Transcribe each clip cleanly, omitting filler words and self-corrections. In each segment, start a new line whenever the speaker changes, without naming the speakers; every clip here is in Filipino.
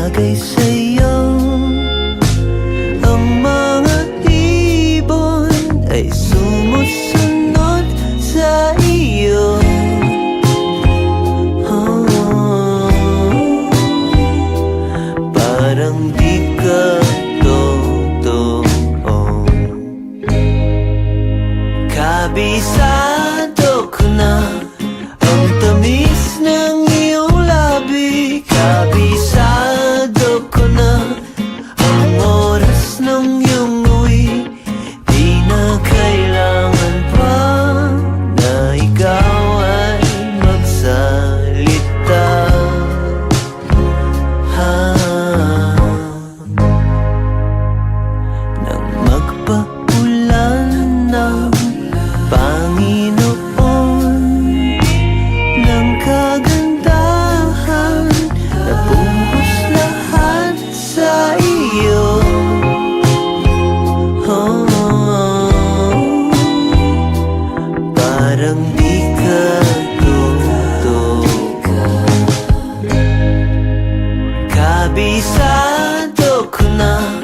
bagay sa'yo. Ang mga ibon ay sumusunod sa iyo. Parang di ka totoo. Kabisado ko na ang tamis ng iyong labi. Kabisado ko na ang oras ng iyong uwi. Di na kailangan pa na ikaw ay magsalita. Nang magpaulan ng Panginoon ng kagandahan, nabuhos lahat sa iyo. Parang di ka totoo. Kabisado ko na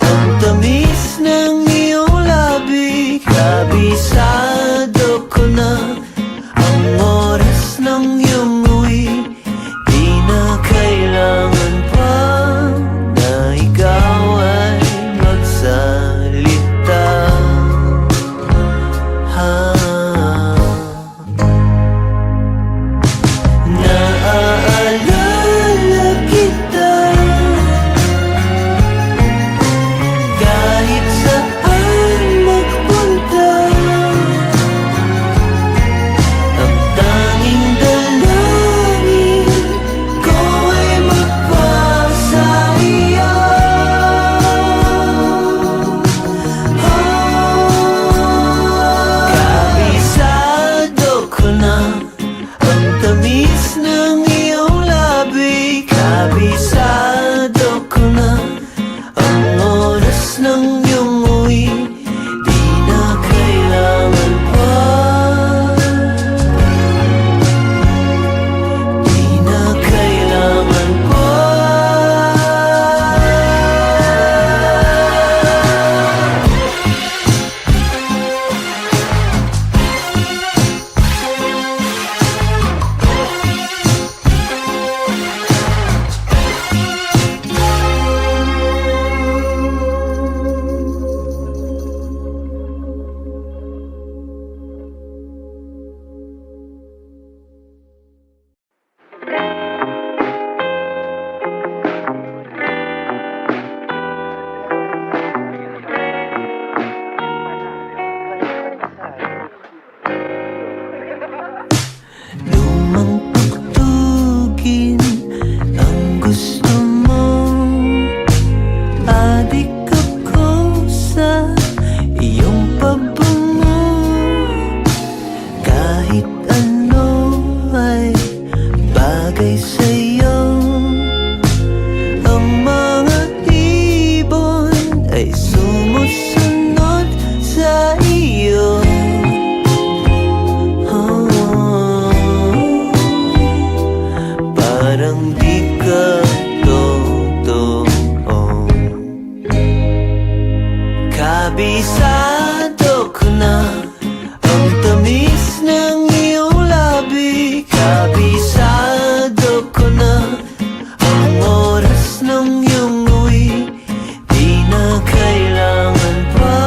ang tamis ng iyong labi. Kabisado ko na ang oras ng iyong uwi. Di na kailangan pa na ikaw ay magsalita. Naaalala kita kahit saan magpunta. Ang tanging dalangin ko ay magpasa iyo. Kabisado ko na ang tamis ng iyong labi. Kabisado ko na ang oras ng iyong uwi. Di na kailangan pa, di na kailangan pa. Lumang tugtugin ang gusto mo. Adik ako sa iyong pabango. Kahit ano ay bagay sa'yo. Ang mga ibon ay sumusunod sa iyo. Parang di ka totoo. Kabisado ko na ang tamis ng iyong labi. Kabisado ko na ang oras ng iyong uwi. Di na kailangan pa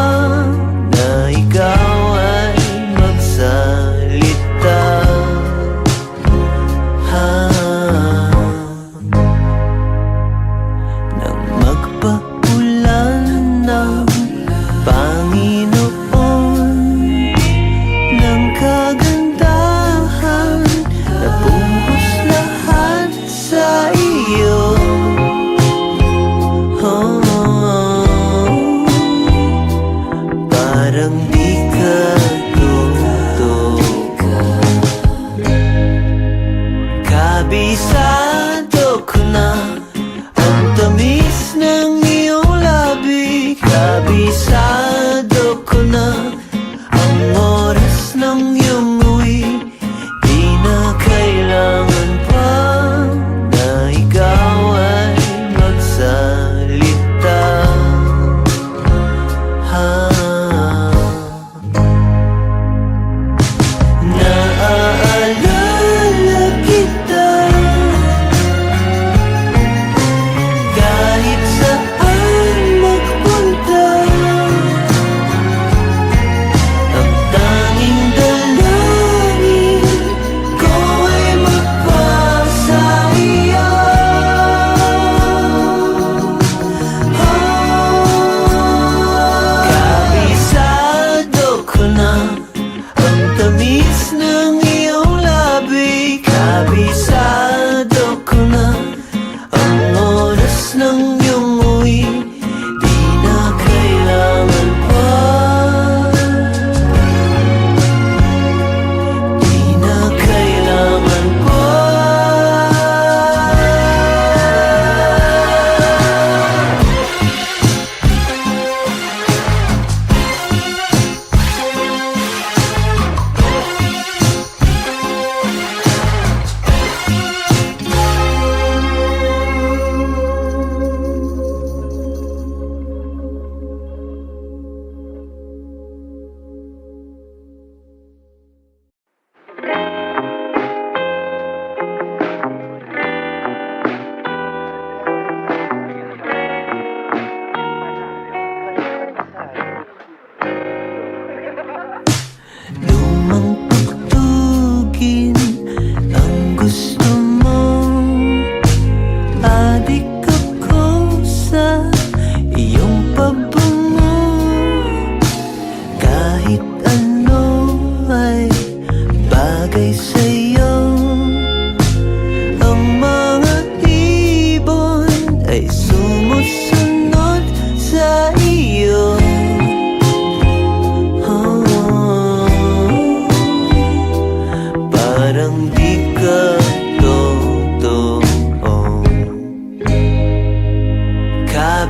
na ikaw ay magsalita. Nang magpaulan ng Panginoon ng kagandahan,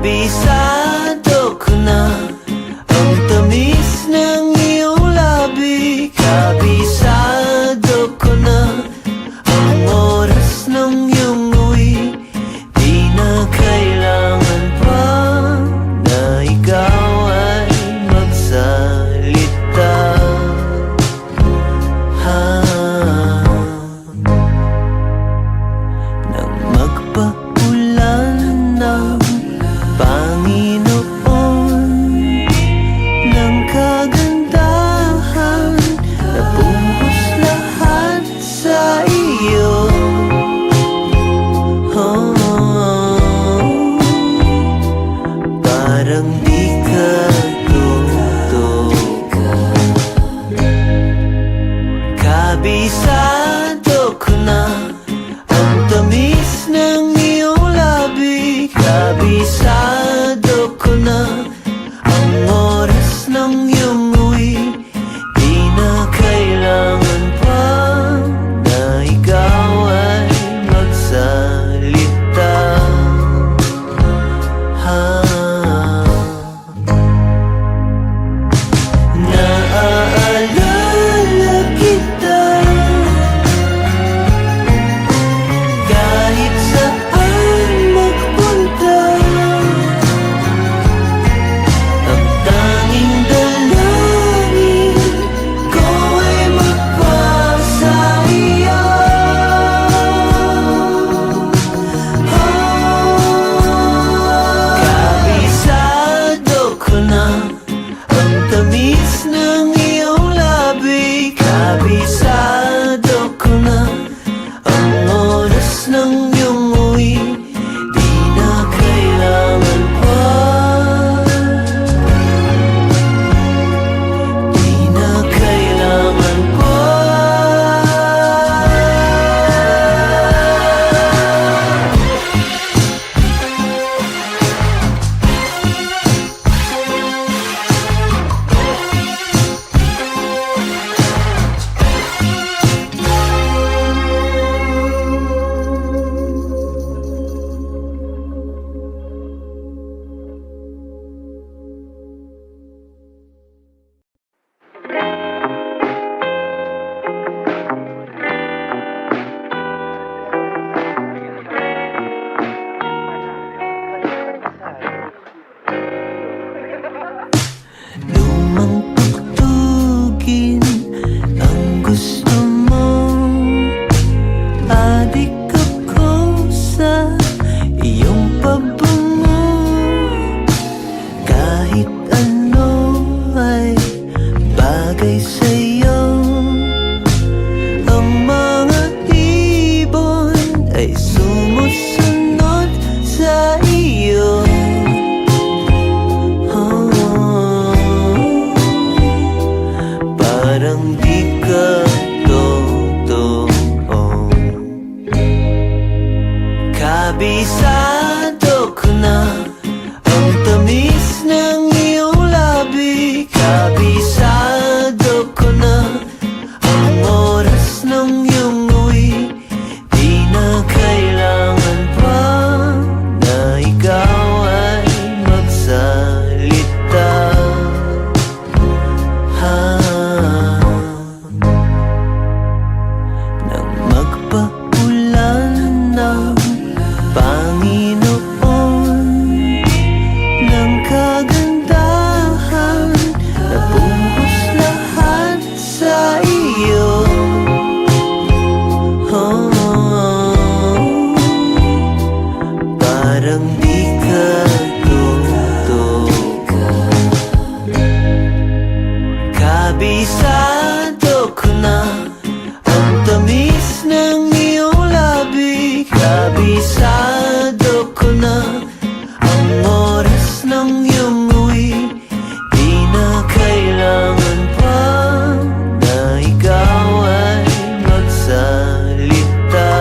Kabisado ko na ang tamis ng iyong labi. Kabisado ko na ang oras ng iyong uwi. Di na kailangan pa na ikaw ay magsalita. Nang magpaulan ng Panginoon ng kagandahan, nabuhos lahat sa iyo. Parang di ka totoo. Kabisado ko na ang tamis ng iyong labi. Kabisado ko na ang oras ng iyong uwi. Di na kailangan pa na ikaw ay magsalita. Naaalala kita kahit saan magpunta. Ang tanging dalangin ko ay magpasa iyo. Kabisado ko na ang tamis ng iyong labi. Kabisado ko na ang oras ng iyong uwi. Di na kailangan pa, di na kailangan pa. Lumang tugtugin ang gusto mo. Adik ako sa iyong pabango. Kahit ano ay bagay sa'yo. Ang mga ibon ay sumusunod sa iyo. Parang di ka totoo. Kabisado ko na ang tamis ng iyong labi. Kabisado ko na ang oras ng iyong uwi. Di na kailangan pa na ikaw ay magsalita. Nang magpaulan ng Panginoon ng kagandahan, nabuhos lahat sa iyo. Parang di ka totoo. Kabisado ko na ang tamis ng iyong labi. Kabisado ko na ang oras ng iyong uwi. Di na kailangan pa na ikaw ay magsalita.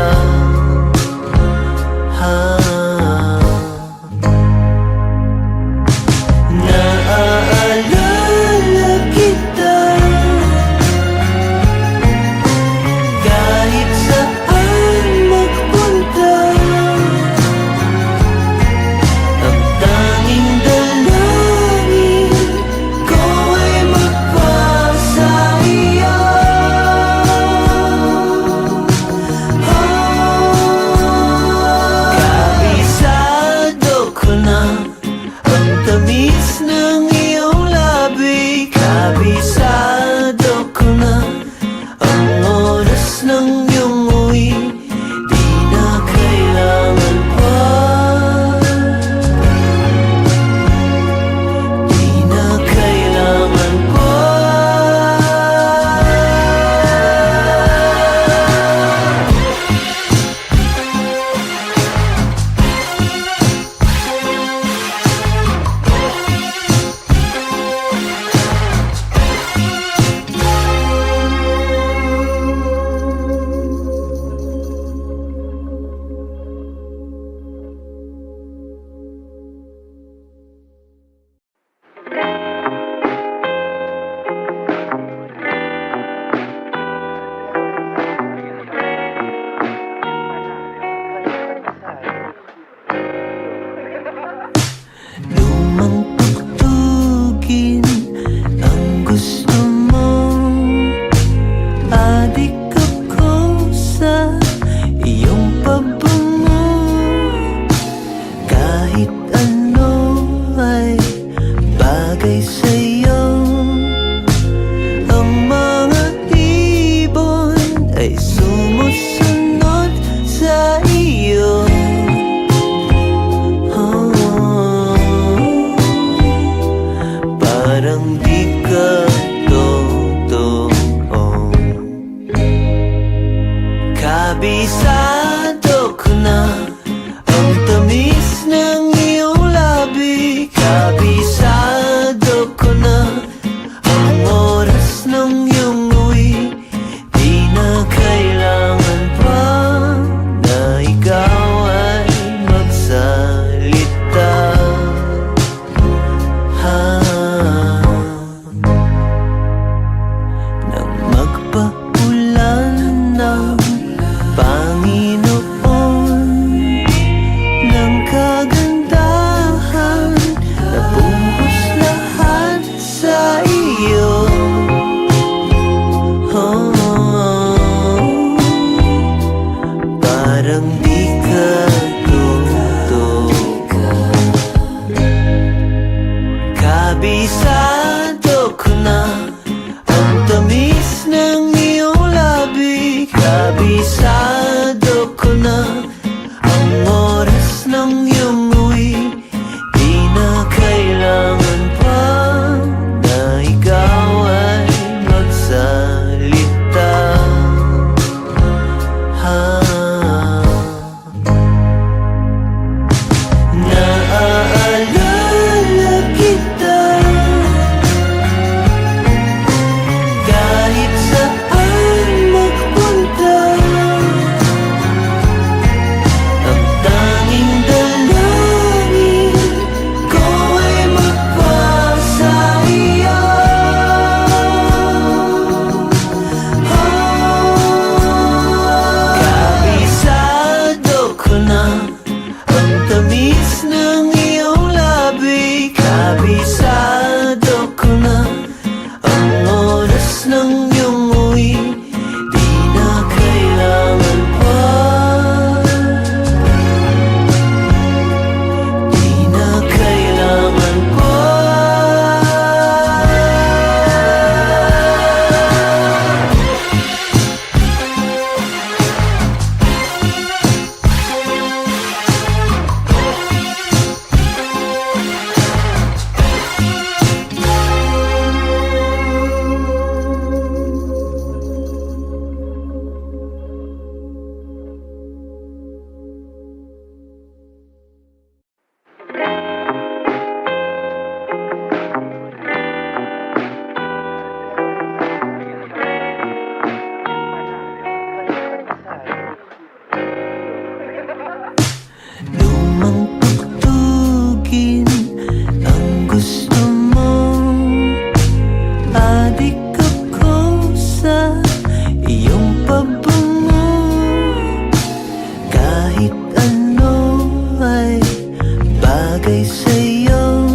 bagay sa'yo.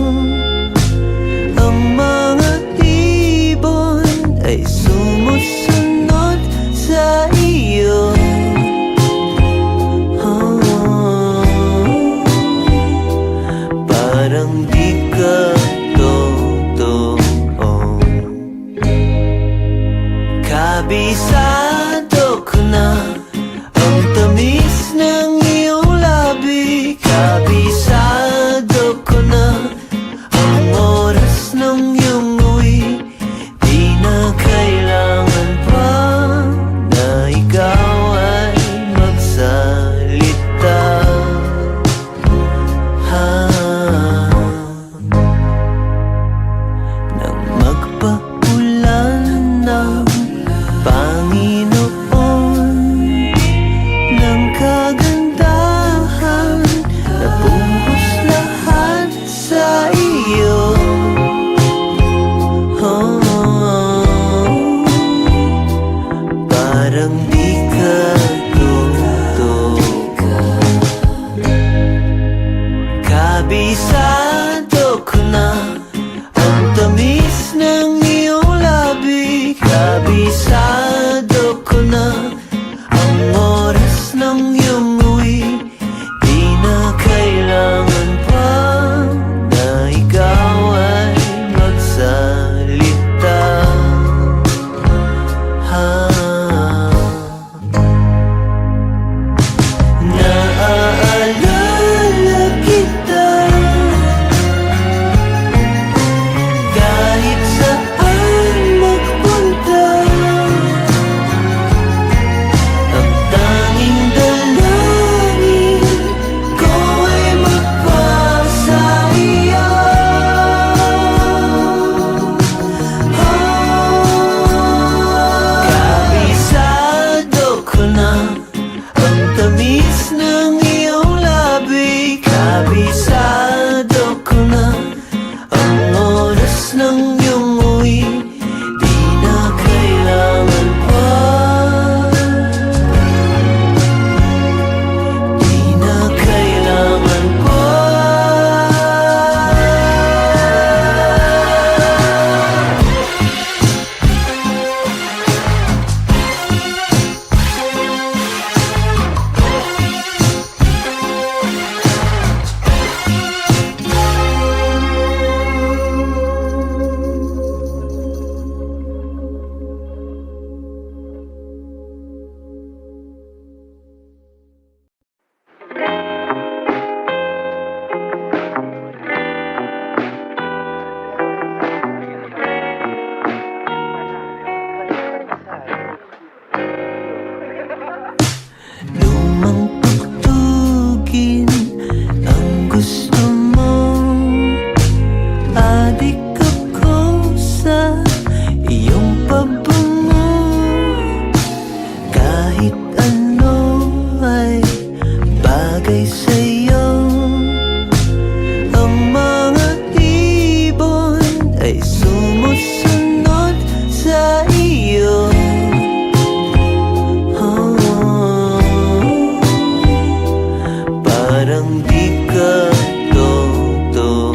Ang mga ibon ay sumusunod sa iyo. Parang di ka totoo. Kabisado ko na ang tamis ng iyong labi. Kabisado ko na ang oras ng iyong uwi. Di na kailangan pa na ikaw ay magsalita. Nang magpaulan ng Panginoon ng kagandahan, nabuhos lahat sa iyo. Parang di ka totoo. Kabisado ko na ang tamis ng iyong labi. Kabisado ko na ang oras ng iyong uwi. Di na kailangan pa na ikaw ay magsalita. Naaalala kita kahit saan magpunta. Ang tanging dalangin ko ay magpasa iyo. Kabisado ko na ang tamis ng iyong labi. Kabisado ko na ang oras ng iyong uwi. Di na kailangan pa, di na kailangan pa. Lumang tugtugin ang gusto mo. Adik ako sa iyong pabango. Kahit ano ay bagay sa'yo. Ang mga ibon ay sumusunod sa iyo. Parang di ka totoo.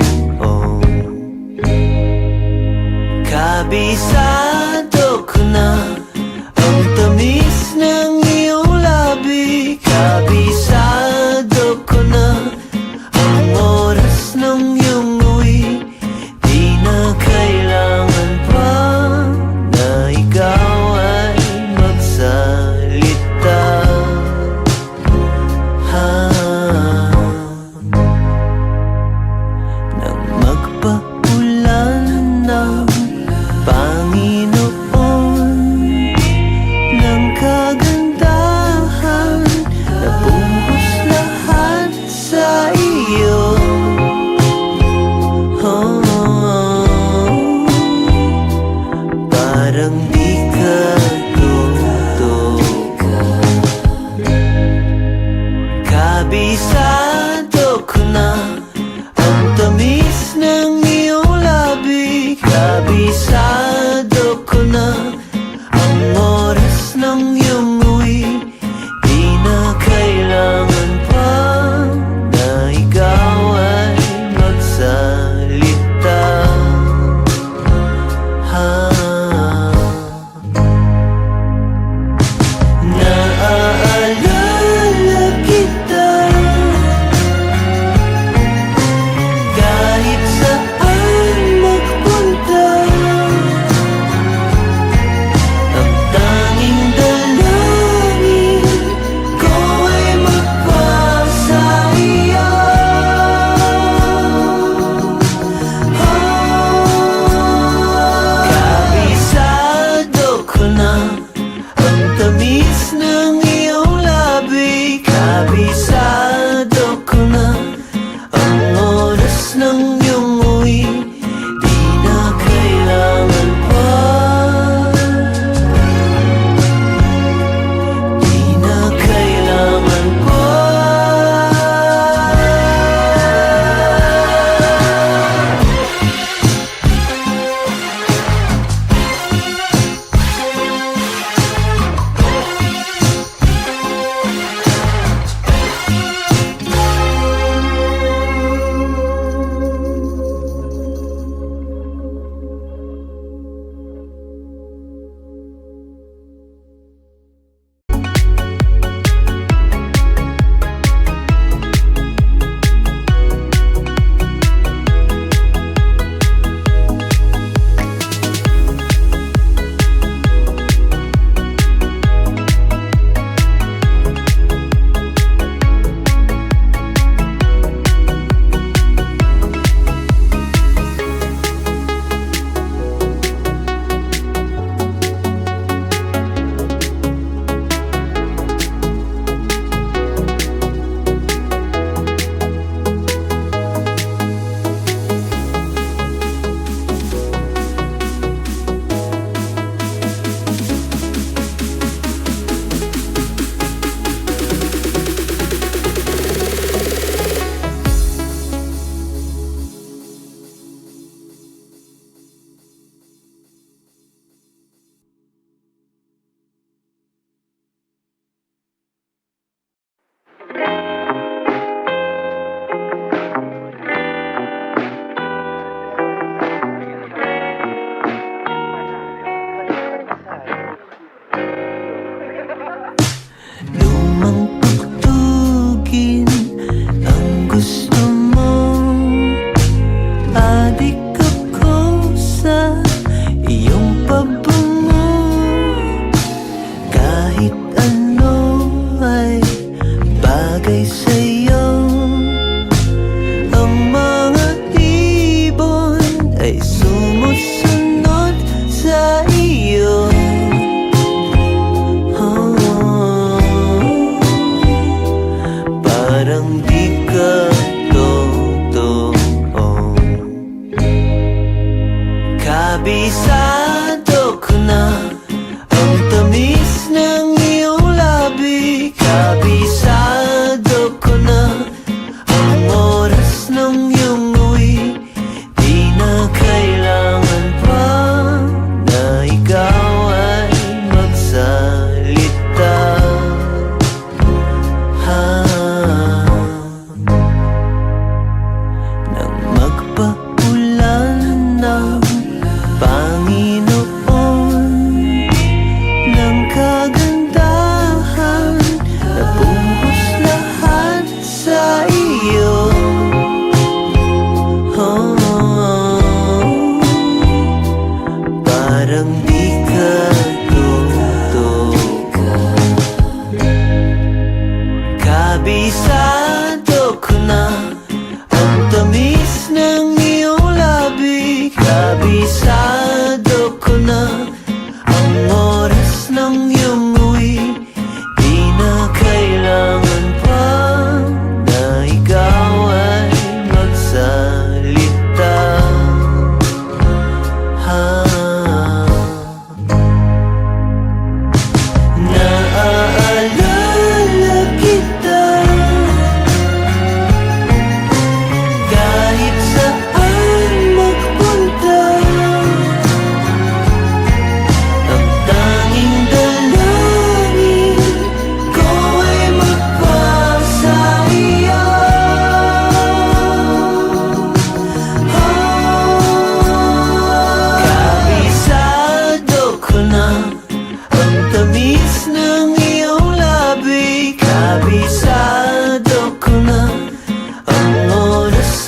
Kabisado ko na ang tamis ng iyong labi. Kabisado ko na ang oras ng iyong uwi. Di na kailangan pa na ikaw ay magsalita. Nang magpaulan ng Panginoon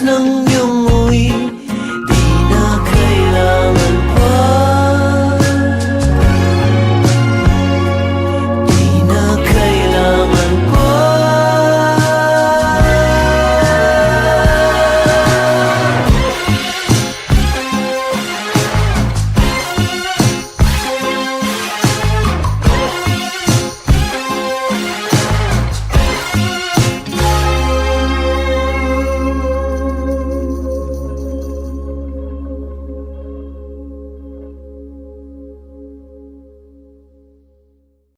ng